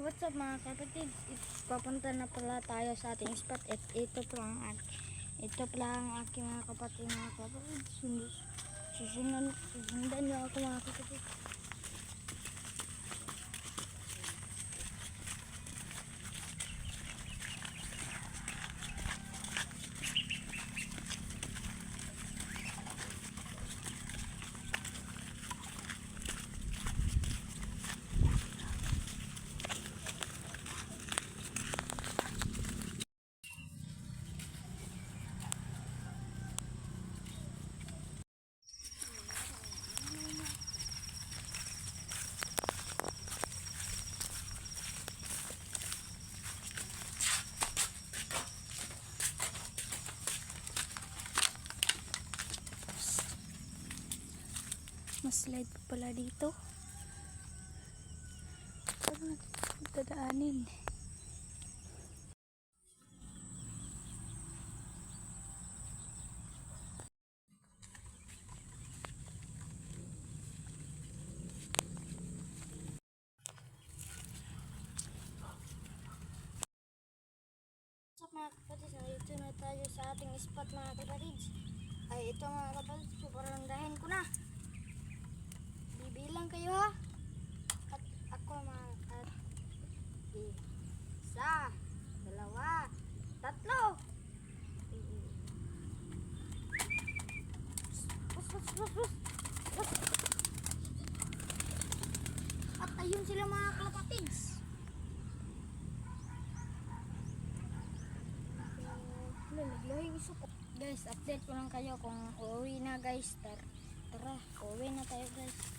What's up mga kapatid? Papunta na pala tayo sa ating spot. Ito pala ang aking mga kapatid. Susundan niyo ako mga kapatid. Mas slide pa pala dito. Parang dadaanin. What's up mga kapatid? Nandito na tayo sa ating spot mga kapatid. Ay ito mga kapatid, suparandahin ko na. Bibilang kayo ha. At ako mga kapatid. Isa, dalawa, tatlo. At ayun sila mga kapatids. Guys, update ko lang kayo kung uuwi na guys. Tara, uuwi na tayo guys.